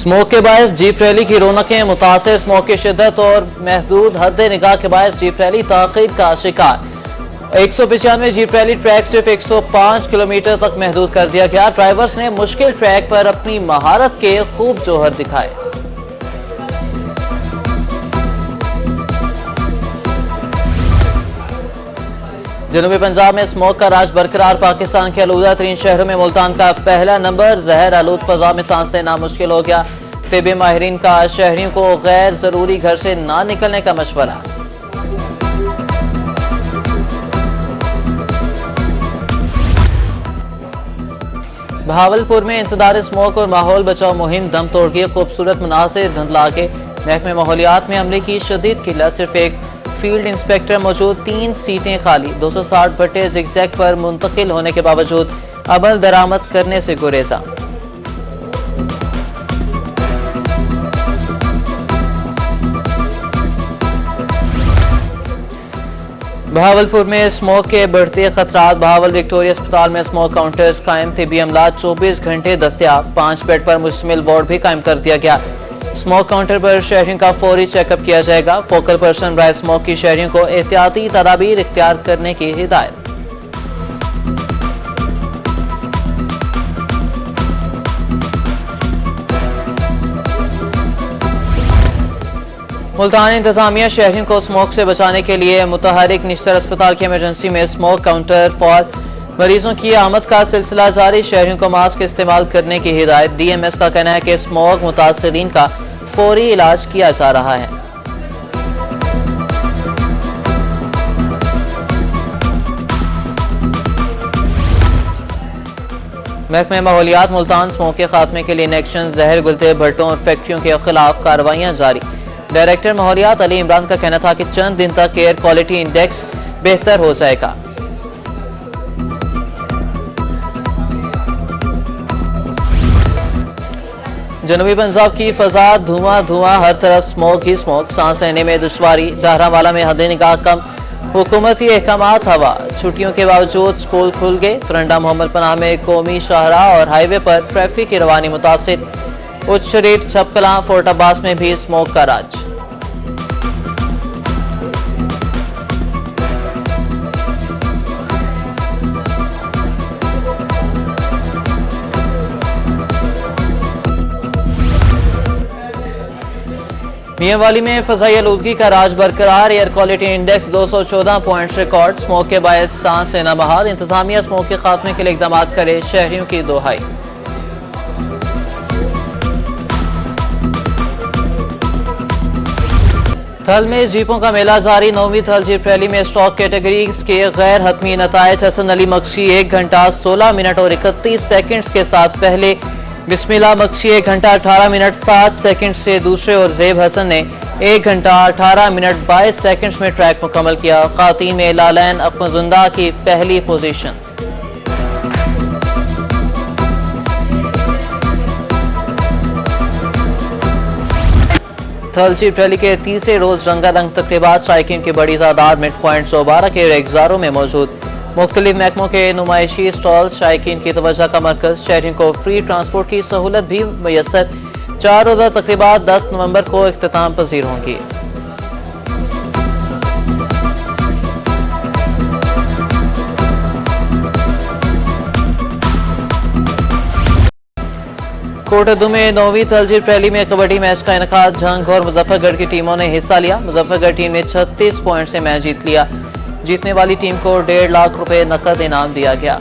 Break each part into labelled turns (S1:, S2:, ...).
S1: Smoke के बायस jeep rally की रौनकें मुतासिर। स्मोक की शिद्दत और महदूद हद निगाह के बायस जीप रैली ताखीर का शिकार। 195 जीप रैली ट्रैक सिर्फ 105 किलोमीटर तक महदूद कर दिया गया। ड्राइवर्स ने मुश्किल ट्रैक पर अपनी महारत के खूब जोहर दिखाए। जनूबी पंजाब में स्मोक का राज बरकरार। पाकिस्तान के आलूदा तरीन शहरों में मुल्तान का पहला नंबर। जहर आलूद फजा में सांस लेना मुश्किल हो गया। तिब्बी माहिरीन का शहरियों को गैर जरूरी घर से ना निकलने का मशवरा। बहावलपुर में इंसदार स्मोक और माहौल बचाओ मुहिम दम तोड़ गई। खूबसूरत मुनासिर धुंधला के महकमे माहौलियात में अमले की शदीद किल्लत। सिर्फ एक फील्ड इंस्पेक्टर मौजूद, 3 सीटें खाली। 260 भट्टे जिगजैग पर मुंतकिल होने के बावजूद अमल दरामद करने से गुरेजा। बहावलपुर में स्मोक के बढ़ते खतरात। बहावल विक्टोरिया अस्पताल में स्मोक काउंटर्स कायम। तिब्बी अमला 24 घंटे दस्तयाब। 5 बेड पर मुश्तमिल वार्ड भी कायम कर दिया गया। स्मोक काउंटर पर शहरियों का फौरी चेकअप किया जाएगा। फोकल पर्सन राय स्मोक की शहरियों को एहतियाती तदाबीर इख्तियार करने की हिदायत। मुल्तान इंतजामिया शहरियों को स्मोक से बचाने के लिए मुतहरिक। निश्तर अस्पताल की इमरजेंसी में स्मोक काउंटर फॉर मरीजों की आमद का सिलसिला जारी। शहरियों को मास्क इस्तेमाल करने की हिदायत। डीएमएस का कहना है कि स्मोक मुतासरीन का फौरी इलाज किया जा रहा है। महकमे माहौलियात मुल्तान स्मोक के खात्मे के लिए एक्शन। जहर गुलते भट्टों और फैक्ट्रियों के खिलाफ कार्रवाइयां जारी। डायरेक्टर माहौलियात अली इमरान का कहना था कि चंद दिन तक एयर क्वालिटी इंडेक्स बेहतर हो जाएगा। जनूबी पंजाब की फजा धुआं हर तरफ स्मोक ही स्मोक। सांस लेने में दुश्वारी। दाहरावाला में हद निगाह कम। हुकूमती अहकामात हवा। छुट्टियों के बावजूद स्कूल खुल गए। तरंडा मोहम्मद पनाह में कौमी शाहराह और हाईवे पर ट्रैफिक की रवानी मुतासिर। उच्च शरीफ छपकलां फोर्ट अब्बास में भी स्मोक का राज। मियांवाली में फजाई आलूदगी का राज बरकरार। Air quality index 214 point record. Smoke के बायस सांस लेना बहाल। इंतजामिया स्मोक के खात्मे के लिए इकदाम करे। शहरियों की दुहाई। थल में जीपों का मेला जारी। 9वीं थल जीप रैली में स्टॉक कैटेगरीज के गैर हतमी नतायज। हसन अली मक्शी 1 घंटा 16 मिनट और 31 सेकंड्स के साथ पहले। बिस्मिल्लाह मक्शी 1 घंटा 18 मिनट 7 सेकंड से दूसरे और ज़ेब हसन ने 1 घंटा 18 मिनट 22 सेकंड्स में ट्रैक मुकम्मल किया। खातीन में लालैन अकमजुंदा की पहली पोजीशन। थल जीप रैली के तीसरे रोज रंगारंग तकरीबात। शायकीन की बड़ी तादाद मिड पॉइंट 112 के रेगजारों में मौजूद। मुख्तलिफ महकमों के नुमाइशी स्टॉल शायकीन की तवज्जो का मरकज। शहरियों को फ्री ट्रांसपोर्ट की सहूलत भी मुयस्सर। 4 रोजा तकरीबात 10 नवंबर को इख्तिताम पजीर होंगी। कोटद्दू में 9वीं थल जीप रैली में कबड्डी मैच का इनेकाद। झंग और मुजफ्फरगढ़ की टीमों ने हिस्सा लिया। मुजफ्फरगढ़ टीम ने 36 पॉइंट से मैच जीत लिया। जीतने वाली टीम को 1.5 लाख रुपए नकद इनाम दिया गया।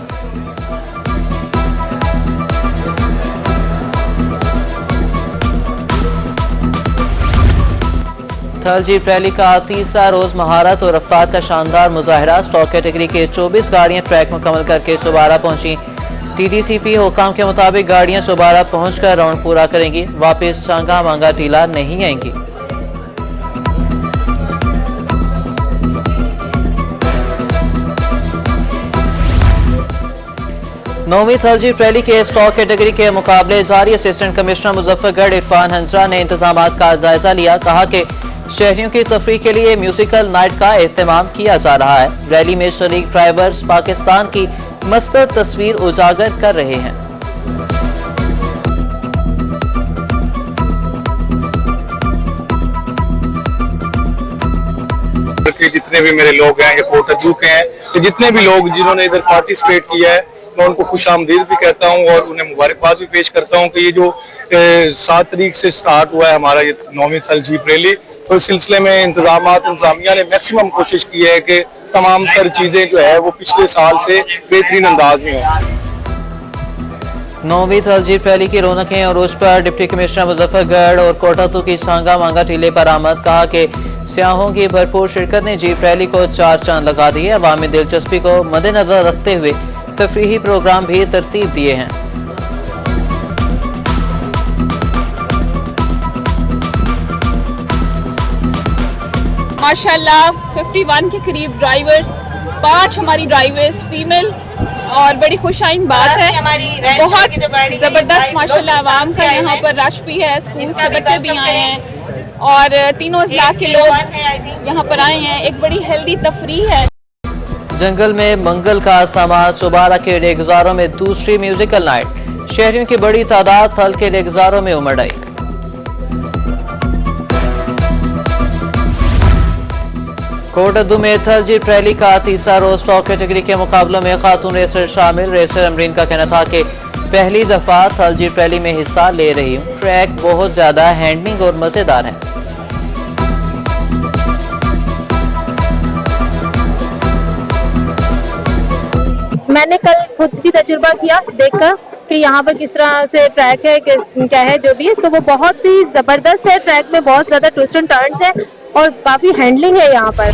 S1: थल जीप रैली का तीसरा रोज महारत और रफ्तार का शानदार मुजाहिरा। स्टॉक कैटेगरी के 24 गाड़ियां ट्रैक मुकम्मल करके चौबारा पहुंची। टीडीसीपी हुकाम के मुताबिक गाड़ियां चौबारा पहुंचकर राउंड पूरा करेंगी। वापस चांगा मांगा टीला नहीं आएंगी। 9वीं थल जीप रैली के स्टॉक कैटेगरी के मुकाबले जारी। असिस्टेंट कमिश्नर मुजफ्फरगढ़ इरफान हंसरा ने इंतजामात का जायजा लिया। कहा कि शहरियों की तफरीह के लिए म्यूजिकल नाइट का एहतमाम किया जा रहा है। रैली में शरीक ड्राइवर्स पाकिस्तान की मस्बत तस्वीर उजागर कर रहे हैं।
S2: के जितने भी मेरे लोग हैं, ये पोर्टजू के हैं, ये जितने भी लोग जिन्होंने इधर पार्टिसिपेट किया है, मैं उनको खुशामदीद भी कहता हूं और उन्हें मुबारकबाद भी पेश करता हूं कि ये जो 7 तारीख से स्टार्ट हुआ है हमारा ये 9वीं थल जीप रैली, तो इस सिलसिले में इंतजामिया ने मैक्सिमम कोशिश की है कि तमाम तर चीजें जो है वो पिछले साल से बेहतरीन अंदाज में हो।
S1: 9वीं थल जीप रैली की रौनकें और उस पर डिप्टी कमिश्नर मुजफ्फरगढ़ और कोटातू की छांगा मांगा टीले पर आमद। कहा कि सियाहों की भरपूर शिरकत ने जीप रैली को 4 चांद लगा दिए। अवामी दिलचस्पी को मद्देनजर रखते हुए तफरीही प्रोग्राम भी तरतीब दिए हैं।
S3: माशाल्लाह 51 के करीब ड्राइवर्स, 5 हमारी ड्राइवर्स फीमेल, और बड़ी खुशाइन बात है। बहुत जबरदस्त माशाल्लाह आवाम का यहाँ पर रश भी है, स्कूल के बच्चे भी आए हैं और तीनों अजला के लोग यहाँ पर आए हैं। एक बड़ी हेल्दी तफरीह है।
S1: जंगल में मंगल का समाज, चौबारा के रेगजारों में दूसरी म्यूजिकल नाइट। शहरियों की बड़ी तादाद थल के रेगजारों में उमड़ आई। कोटादू में थल जीप रैली का तीसरा रोज टॉप कैटेगरी के मुकाबलों में खातून रेसर शामिल। रेसर अमरीन का कहना था कि पहली दफा थल जीप रैली में हिस्सा ले रही हूं। ट्रैक बहुत ज्यादा हैंडलिंग और मजेदार है।
S4: मैंने कल खुद भी तजुर्बा किया देखकर कि यहाँ पर किस तरह से ट्रैक है, क्या है जो भी है, तो वो बहुत ही जबरदस्त है। ट्रैक में बहुत ज्यादा ट्विस्ट एंड टर्न्स है और काफी हैंडलिंग है यहाँ पर।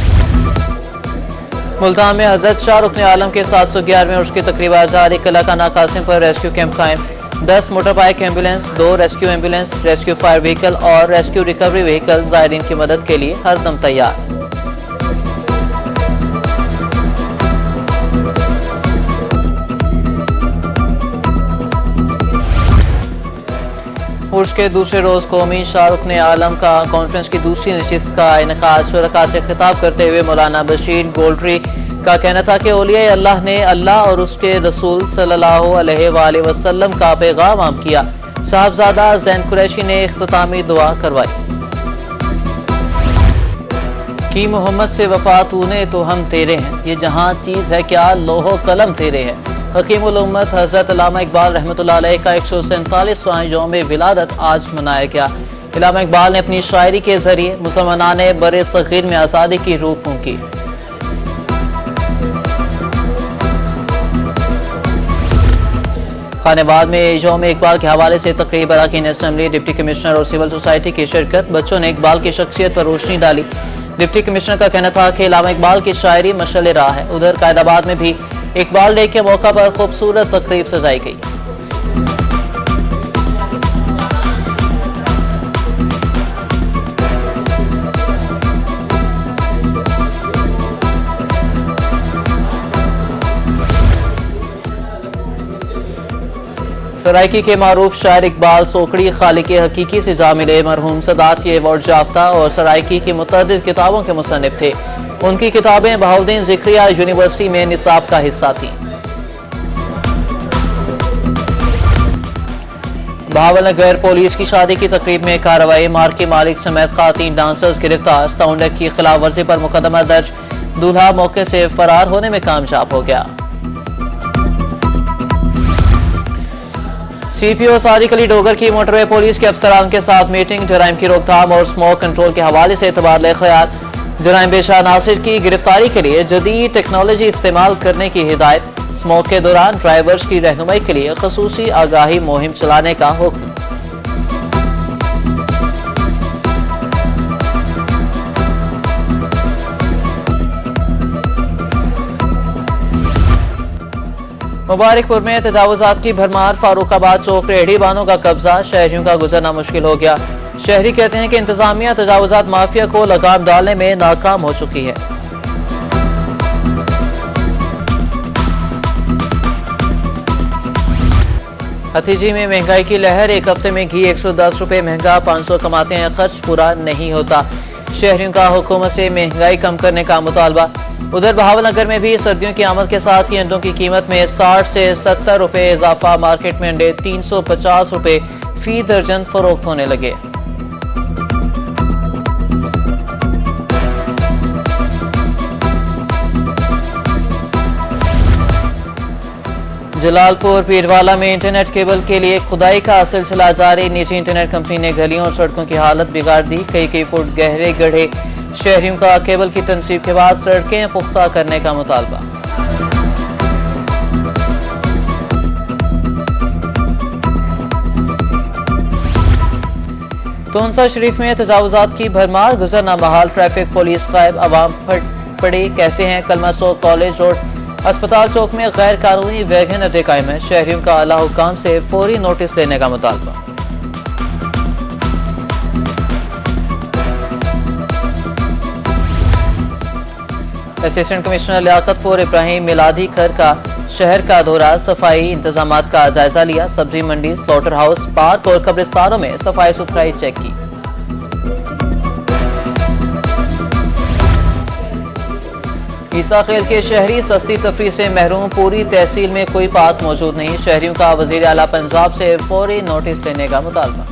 S1: मुल्तान में हजरत शाह रुकन आलम के 711वें उर्स की तकरीबा जारी। किला खाना कासिम पर रेस्क्यू कैंप कायम। 10 motor bike ambulance, 2 rescue ambulance, rescue fire vehicle और रेस्क्यू रिकवरी व्हीकल जायरीन की मदद के लिए हरदम तैयार। उर्स के दूसरे रोज कौमी शाहरुख ने आलम का कॉन्फ्रेंस की दूसरी नशिस्त का इनेकाद। शुरका से खिताब करते हुए मौलाना बशीर गोल्डरी का कहना था कि औलिया अल्लाह ने अल्लाह और उसके रसूल सल्लल्लाहु अलैहि वसल्लम का पैगाम आम किया। साहबजादा जैन कुरैशी ने इख्तितामी दुआ करवाई कि मोहम्मद से वफा तूने तो हम तेरे हैं, ये जहां चीज है क्या लोहो कलम तेरे है। हकीमुल उम्मत हजरत अल्लामा इकबाल रहमतुल्लाह अलैह का 147वां यौम विलादत आज मनाया गया। अल्लामा इकबाल ने अपनी शायरी के जरिए मुसलमानान बरे सगीर में आज़ादी की रूह फूंकी। खानेबाद में यौम इकबाल के हवाले से तकरीब अरकान असेंबली, डिप्टी कमिश्नर और सिविल सोसाइटी की शिरकत। बच्चों ने इकबाल की शख्सियत पर रोशनी डाली। डिप्टी कमिश्नर का कहना था कि अल्लामा इकबाल की शायरी मशअल राह है। उधर कायदाबाद में भी इकबाल डे के मौका पर खूबसूरत तकरीब सजाई गई। सराइकी के मारूफ शायर इकबाल सोकड़ी खालिक हकीकी से जा मिले। मरहूम सदात के अवार्ड याफ्ता और सराइकी की मुतअद्दिद किताबों के मुसन्निफ थे। उनकी किताबें बहाउद्दीन ज़िक्रिया यूनिवर्सिटी में निसाब का हिस्सा थीं। बहावलनगर पुलिस की शादी की तकरीब में कार्रवाई। मार्ग के मालिक समेत खातीन डांसर्स गिरफ्तार। साउंड एक्ट की खिलाफ वर्जी पर मुकदमा दर्ज। दूल्हा मौके से फरार होने में कामयाब हो गया। सीपीओ सादिक अली डोगर की मोटरवे पुलिस के अफसरान के साथ मीटिंग। जराइम की रोकथाम और स्मोक कंट्रोल के हवाले से तबादला ख्याल। जराइम पेशा नासिर की गिरफ्तारी के लिए जदीद टेक्नोलॉजी इस्तेमाल करने की हिदायत। स्मोक के दौरान ड्राइवर्स की रहनुमाई के लिए खसूसी आगाही मुहिम चलाने का हुक्म। मुबारकपुर में तजावुजात की भरमार। फारूकाबाद चौक रेहड़ी बानों का कब्जा। शहरियों का गुजरना मुश्किल हो गया। शहरी कहते हैं कि इंतजामिया तजावुजात माफिया को लगाम डालने में नाकाम हो चुकी है। हथीजी में महंगाई की लहर। एक हफ्ते में घी 110 रुपए महंगा। 500 कमाते हैं, खर्च पूरा नहीं होता। शहरियों का हुकूमत से महंगाई कम करने का मुतालबा। उधर बहावलनगर में भी सर्दियों की आमद के साथ ही अंडों की कीमत में 60 से 70 रुपए इजाफा। मार्केट में अंडे 350 रुपए फी दर्जन फरोख्त होने लगे। जलालपुर पीरवाला में इंटरनेट केबल के लिए खुदाई का सिलसिला जारी। निजी इंटरनेट कंपनी ने गलियों और सड़कों की हालत बिगाड़ दी। कई फुट गहरे गड्ढे। शहरियों का केबल की तनसीब के बाद सड़कें पुख्ता करने का मुतालबा। तोनसा शरीफ में तजावुजात की भरमार। गुजरना बहाल ट्रैफिक पुलिस गायब। अवाम पड़े कहते हैं कलमा सो कॉलेज रोड अस्पताल चौक में गैर कानूनी वैगन अड्डे कायम है। शहरियों का आला हुकाम से फौरी नोटिस लेने का मुतालबा। असिस्टेंट कमिश्नर लियाकतपुर इब्राहिम मिलादी खर का शहर का दौरा। सफाई इंतजामात का जायजा लिया। सब्जी मंडी, स्लॉटर हाउस, पार्क और कब्रिस्तानों में सफाई सुथराई चेक की। ईसा खेल के शहरी सस्ती तफरीह से महरूम। पूरी तहसील में कोई पार्क मौजूद नहीं। शहरियों का वजीर आला पंजाब से फौरी नोटिस लेने का मुतालबा।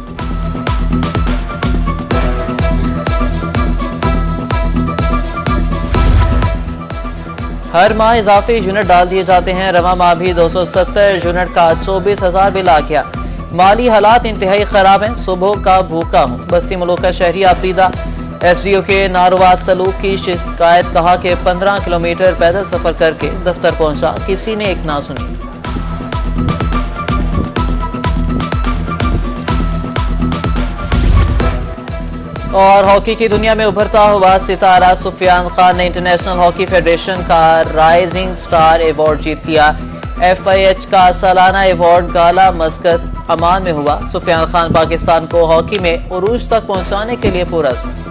S1: हर माह इजाफी यूनिट डाल दिए जाते हैं। रवा माह भी 270 यूनिट का 24,000 बिल आ गया। माली हालात इंतहाई खराब हैं। सुबह का भूखा हूं। बस्ती मलूका शहरी आपरीदा। एसडीओ के नारुवाद सलूक की शिकायत। कहा कि 15 किलोमीटर पैदल सफर करके दफ्तर पहुंचा, किसी ने एक ना सुनी। और हॉकी की दुनिया में उभरता हुआ सितारा सुफियान खान ने इंटरनेशनल हॉकी फेडरेशन का राइजिंग स्टार अवार्ड जीत लिया। FIH का सालाना अवार्ड गाला मस्कत अमान में हुआ। सुफियान खान पाकिस्तान को हॉकी में उरूज तक पहुंचाने के लिए पुरस्कार।